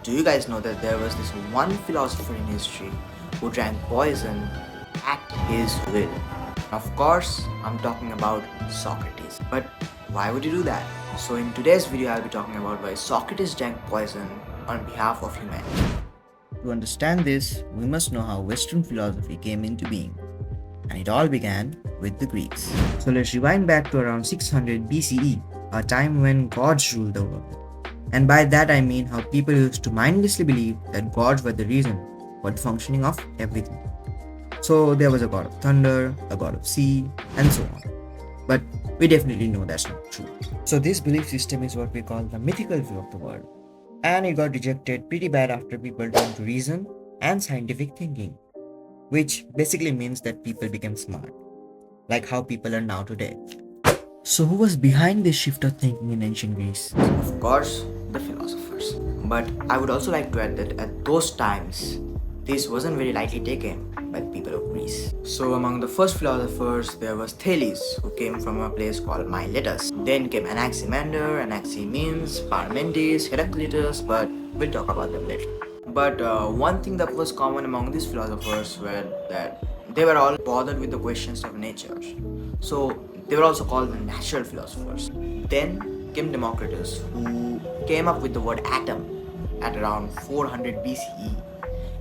Do you guys know that there was this one philosopher in history who drank poison at his will? Of course, I'm talking about Socrates. But why would he do that? So in today's video, I'll be talking about why Socrates drank poison on behalf of humanity. To understand this, we must know how Western philosophy came into being. And it all began with the Greeks. So let's rewind back to around 600 BCE, a time when gods ruled the world. And by that I mean how people used to mindlessly believe that gods were the reason for the functioning of everything. So there was a god of thunder, a god of sea, and so on. But we definitely know that's not true. So this belief system is what we call the mythical view of the world. And it got rejected pretty bad after people turned to reason and scientific thinking, which basically means that people became smart, like how people are now today. So who was behind this shift of thinking in ancient Greece? Of course, the philosophers. But I would also like to add that at those times, this wasn't very lightly taken by the people of Greece. So among the first philosophers, there was Thales, who came from a place called Miletus. Then came Anaximander, Anaximenes, Parmenides, Heraclitus, but we'll talk about them later. But one thing that was common among these philosophers were that they were all bothered with the questions of nature. So they were also called the natural philosophers. Then came Democritus, who came up with the word atom at around 400 BCE.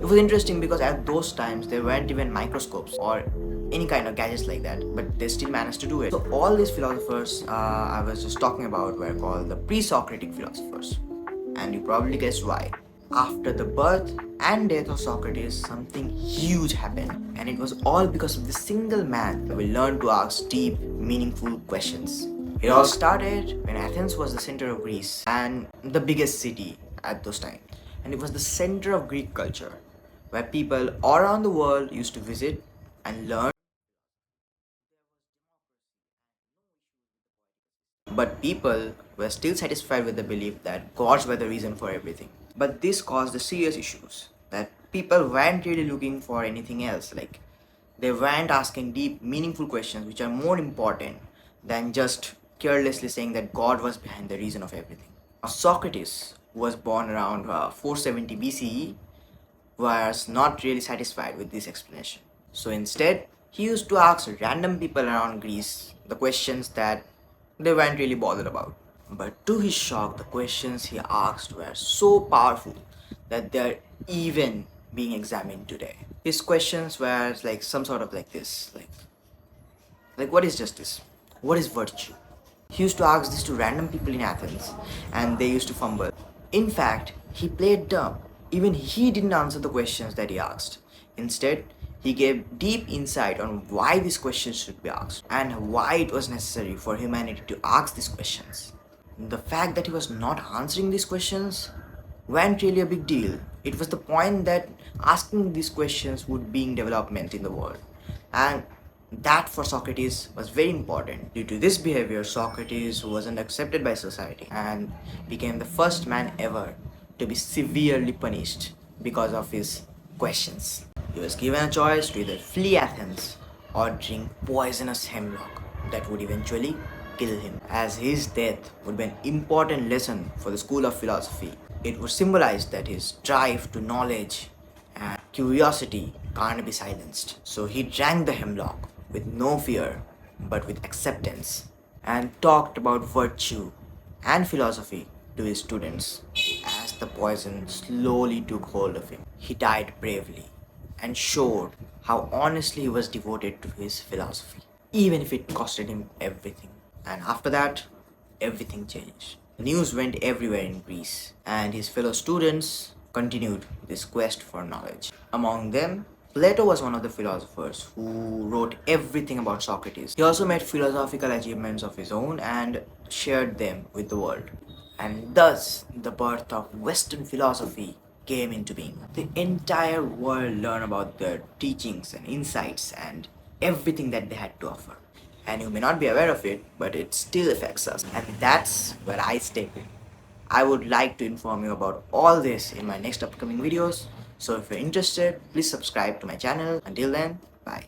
It was interesting because at those times there weren't even microscopes or any kind of gadgets like that, but they still managed to do it. So all these philosophers I was just talking about were called the pre-Socratic philosophers. And you probably guessed why. After the birth and death of Socrates, something huge happened, and it was all because of this single man that we learned to ask deep, meaningful questions. It all started when Athens was the center of Greece and the biggest city at those times, and it was the center of Greek culture, where people all around the world used to visit and learn. But people were still satisfied with the belief that gods were the reason for everything. But this caused the serious issues that people weren't really looking for anything else. Like, they weren't asking deep, meaningful questions which are more important than just carelessly saying that God was behind the reason of everything. Socrates, who was born around 470 BCE, was not really satisfied with this explanation. So instead, he used to ask random people around Greece the questions that they weren't really bothered about. But to his shock, the questions he asked were so powerful that they're even being examined today. His questions were like some sort of like this, like what is justice? What is virtue? He used to ask this to random people in Athens, and they used to fumble. In fact, he played dumb. Even he didn't answer the questions that he asked. Instead, he gave deep insight on why these questions should be asked and why it was necessary for humanity to ask these questions. The fact that he was not answering these questions weren't really a big deal. It was the point that asking these questions would bring development in the world. And that for Socrates was very important. Due to this behavior, Socrates wasn't accepted by society and became the first man ever to be severely punished because of his questions. He was given a choice to either flee Athens or drink poisonous hemlock that would eventually kill him, as his death would be an important lesson for the school of philosophy. It would symbolize that his drive to knowledge and curiosity can't be silenced. So he drank the hemlock with no fear but with acceptance and talked about virtue and philosophy to his students. As the poison slowly took hold of him, he died bravely and showed how honestly he was devoted to his philosophy, even if it costed him everything. And after that, everything changed. The news went everywhere in Greece, and his fellow students continued this quest for knowledge. Among them, Plato was one of the philosophers who wrote everything about Socrates. He also made philosophical achievements of his own and shared them with the world. And thus, the birth of Western philosophy came into being. The entire world learned about their teachings and insights and everything that they had to offer. And you may not be aware of it, but it still affects us. And that's where I step in. I would like to inform you about all this in my next upcoming videos. So if you're interested, please subscribe to my channel. Until then, bye.